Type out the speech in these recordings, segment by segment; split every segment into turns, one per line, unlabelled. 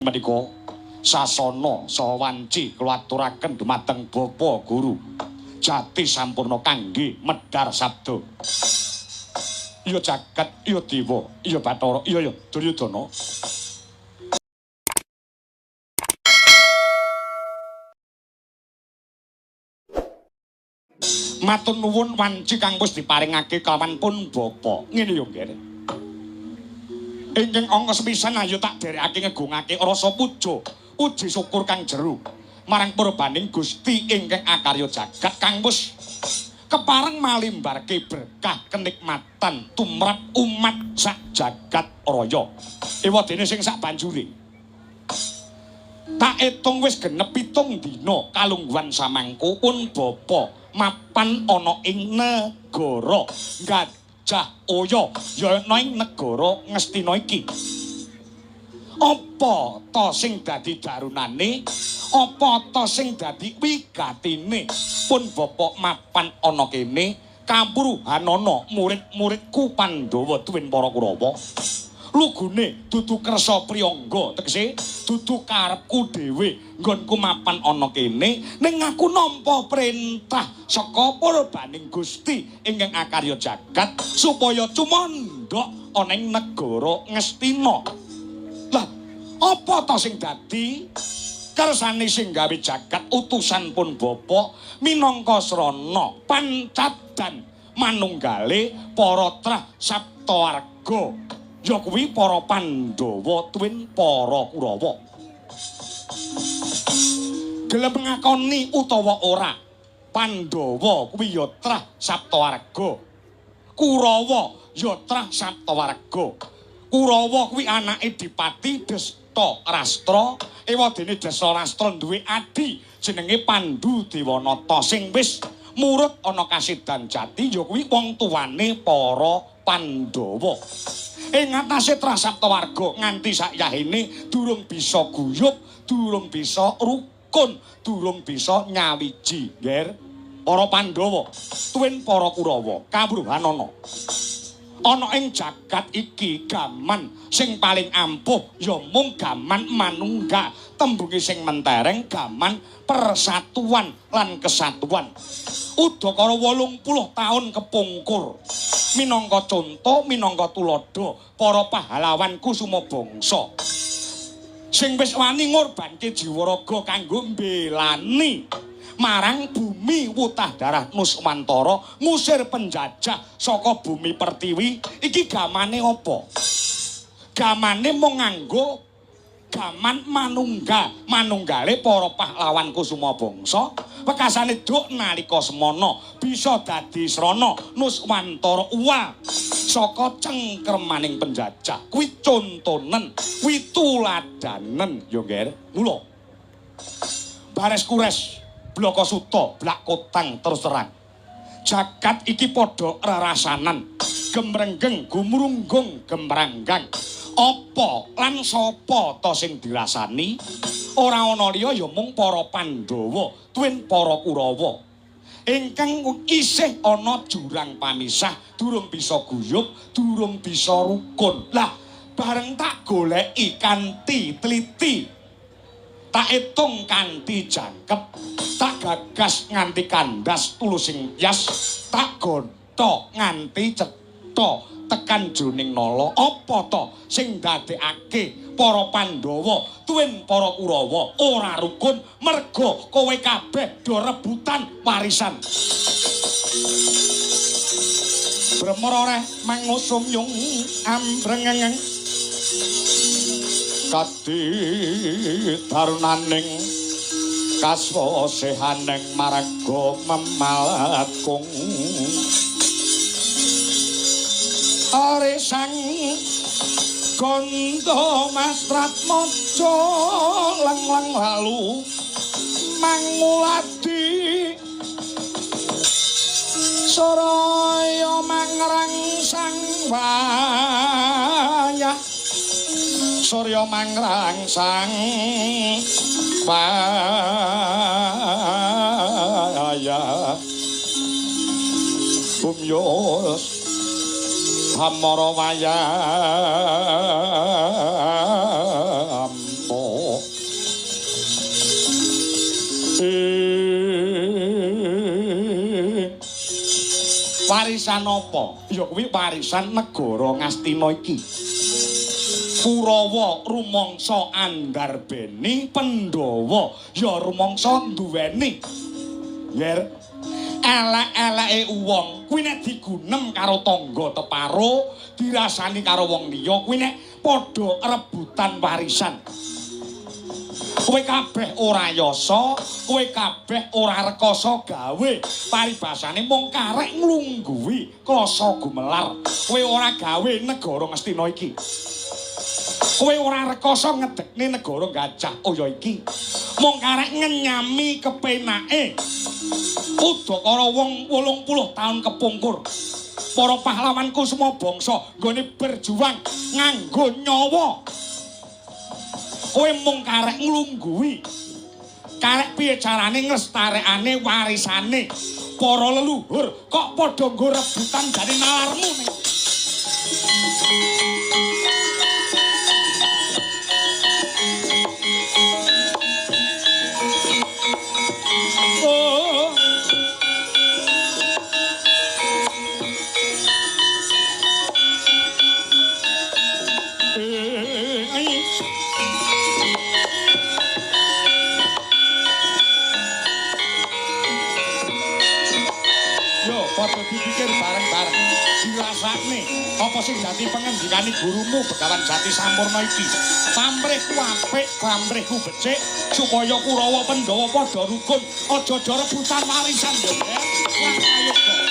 menika sasana saha wanci kula aturaken dumateng Bapak Guru Jati sampurna kangge medhar sabda. Iya jagat, iya dewa, iya Bathara, iya Duryudana. Matur nuwun wanci kang wis diparingake kelawan pun Bapak. Ngene yo nggih. Ingkang angka sepisan ayo tak derekake ngegungake rasa puja, puji syukur kang jero marang purbaning Gusti ingkang akarya jagat kang wis kepareng malimbarke berkah kenikmatan tumrap umat sak jagat raya. Ewadene sing sak banjure. Tak etung wis genep 7 dina kalungguhan samangko pun bapa mapan ana ing negara Gajahaya ya ana ing negara Ngastina iki. Apa ta sing dadi darunane? Apa ta sing dadi wigatine? Pun bapak mapan ana kene kawruhanana murid-muridku Pandhawa tuwin para Kurawa. Lugune dudu kersa priyangga tegese dudu karepku dhewe nggonku mapan ana kene ning aku nampa perintah saka purbaning Gusti ingkang akarya jagat supaya cumandhak ana ing negara Ngastina. Lah apa ta sing dadi kersane sing gawe jagat utusan pun bapa minangka srana pancadan manunggale para trah saptawarga ya kuwi para Pandhawa tuwin para Kurawa. Gelem ngakoni utawa ora, Pandhawa kuwi ya trah saptawarga. Kurawa ya trah saptawarga. Kurawa kuwi anake Dipati Destarastra, ewadene Destarastra duwe adi jenenge Pandhu Dewanata sing wis murut ana Kasidan Jati ya kuwi wong tuwane para Pandhawa. Ing atase Trasaptawarga nganti sakyahene durung bisa guyub, durung bisa rukun, durung bisa nyawiji, nggih. Para Pandhawa, tuwin para Kurawa, kawruhanana. Ana ing jagat iki gaman sing paling ampuh ya mung gaman manunggal, tembunge sing mentereng gaman persatuan lan kesatuan. Udakara 80 taun kepungkur. Minangka conto, minangka tulodo para pahlawan kusuma bangsa sing wis wani ngorbanke jiwa raga kanggo mbelani marang bumi wutah darah Nuswantara ngusir penjajah saka bumi pertiwi. Iki gamane apa? Gamane mung nganggo gaman manunggale para pahlawan kusuma bangsa wekasane duk nalika semana bisa dadi srana Nuswantara uwal saka cengkremaning penjajah. Kuwi contonen, kuwi tuladanen ya nggih. Mula bares kures blaka suta blak kotang terus terang jagat iki padha rerasanan gemrenggeng gumrunggung gemranggang. Apa lan sapa ta sing dirasani? Ora ana liya ya mung para Pandhawa tuwin para Kurawa ingkang isih ana jurang pamisah, durung bisa guyub, durung bisa rukun. Lah bareng tak goleki kanthi teliti, tak etung kanthi jangkep, tak gagas nganti kandas tulusing yas, tak gonta nganti cetha tekan jroning nala. Apa to sing ndadekake para Pandhawa tuwin para Kurawa ora rukun merga kowe kabeh do rebutan warisan. Bremororeh mangusum yung ambrengeng kadi darunaning kaswasehaning marga memalakung aresang gondo mastrat mojo leng-leng lalu manguladi soraya mangrangsang wayah surya mangrangsang wayah bumyos Amara wayam Warisan apa? Ya kuwi warisan negara Ngastina iki. Kurawa rumangsa andarbeni, Pandhawa ya rumangsa duweni. Yer elek-eleke wong kuwi nek digunem karo tangga teparo, dirasani karo wong liya kuwi nek padha rebutan warisan. Kowe kabeh ora yasa, kowe kabeh ora rekoso gawe. Paribasane mung karek nglungguhi klasa gumelar. Kowe ora gawe negara Ngastina iki. Kowe ora rekoso ngedekne negara Gajah Oya iki. Mung karek ngenyami kepenake. Udakara wong 80 taun kepungkur. Para pahlawanku semua bangsa nggone berjuang nganggo nyawa. Kowe mung karek nglungguhi. Karek piye carane nglestarekane warisane para leluhur kok padha nggo rebutan jane nalarmu ning. Padha dipikir bareng-bareng dirasakne apa sing dadi pengendikane gurumu Begawan Jati Sampurna iki. Pamrihku apik, pamrihku becik supaya Kurawa Pandhawa padha rukun, aja-aja rebutan warisan yo, ya. Wah, ayo kok.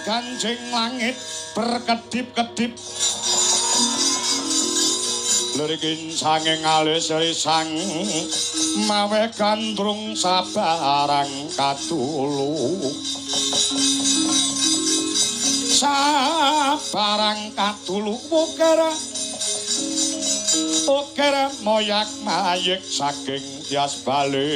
Ganjing langit berkedip-kedip lirikin sanging alis risang mawe gandrung sabarang katulu ukir moyak mayik saking tias balewara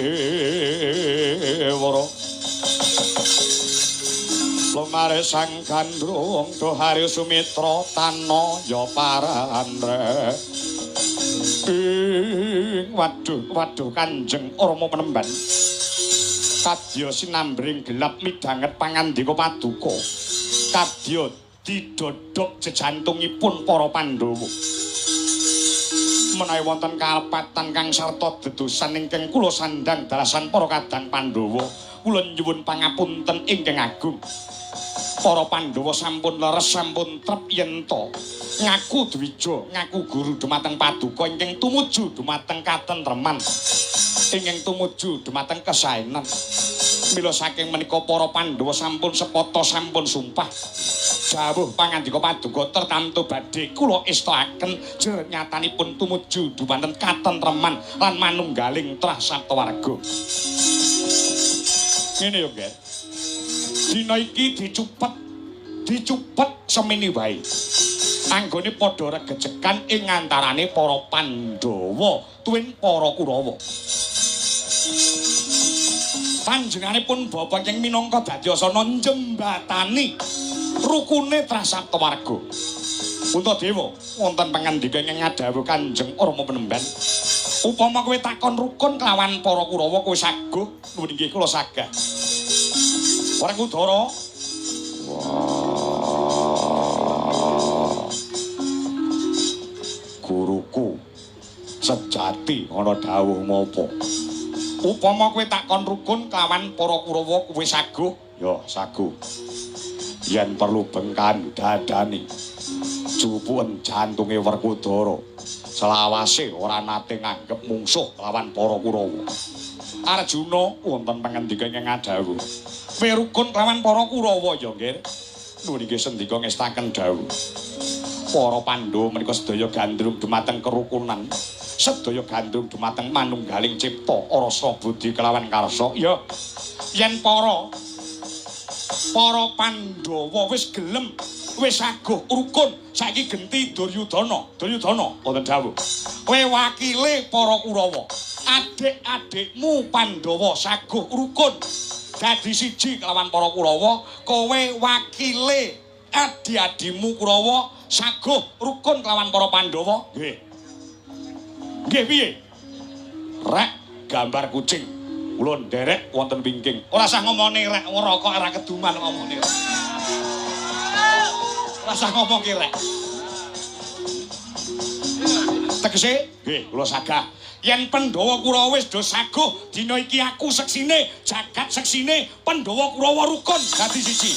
lumare sang gandrung dohari sumitra tanaya parandre. Waduh Kanjeng Rama Penemban. Kadya sinambring gelap midhanget pangandika paduka. Kadya didodhok jejantungipun para Pandhawa. Menawi wonten kalepatan kang sarta dedosan ingkang kula sandhang dalasan para kadang Pandhawa, kula nyuwun pangapunten ingkang agung. Para Pandhawa sampun leres sampun trep yen to ngaku dwija ngaku guru dumateng paduka ingkang tumuju dumateng katentreman ingkang tumuju dumateng kesaenan. Mila saking menika para Pandhawa sampun sepata sampun sumpah dawuh pangandika paduka tertamtu badhe kula estakaken nyatanipun tumuju dumateng katentreman lan manunggaling trah saptawarga. Ngene yo, Ger. Dina iki dicupet semini wae. Anggone padha regejekan ing antarane para Pandhawa tuwin para Kurawa. Panjenenganipun Bapak yang minangka dadyasana njembatani rukune Trasaptawarga. Puntadewa wonten pangandika ingkang ngadhawuh Kanjeng Rama Penemban. Upama kowe takon rukun kelawan para Kurawa kowe saguh, nuwun inggih kula sagah. Werkudara. Guruku sejati ana dawuh mapa? Upama kowe takon rukun kelawan para Kurawa kowe saguh, ya saguh. Yen perlu bengkan dadani. Jupuken jantunge Werkudara. Selawase ora nate nganggep mungsuh lawan para Kurawa. Arjuna wonten pangandika ingkang ngadhawuh. Kowe rukun lawan para Kurawa ya, Nggih. Nuwun inggih sendika ngestaken dawuh. Para Pandhawa menika sedaya gandrung dumateng kerukunan. sedaya gandrung dumateng manunggaling cipta rasa budi kelawan karsa ya yen para Pandhawa wis gelem wis aguh rukun saiki genti Duryudana wonten dawuh kowe wakile para Kurawa adik-adikmu Pandhawa saguh rukun dadi siji kelawan para Kurawa kowe wakile adik-adikmu Kurawa saguh rukun kelawan para Pandhawa nggih piye rek gambar kucing kula nderek wonten wingking ora usah ngomongne rek ora kok ora keduman ngomongne ora usah ngomong ki rek tegese nggih kula sagah yen Pandhawa Kurawa wis do saguh dina iki aku seksine jagat seksine Pandhawa Kurawa rukun dadi siji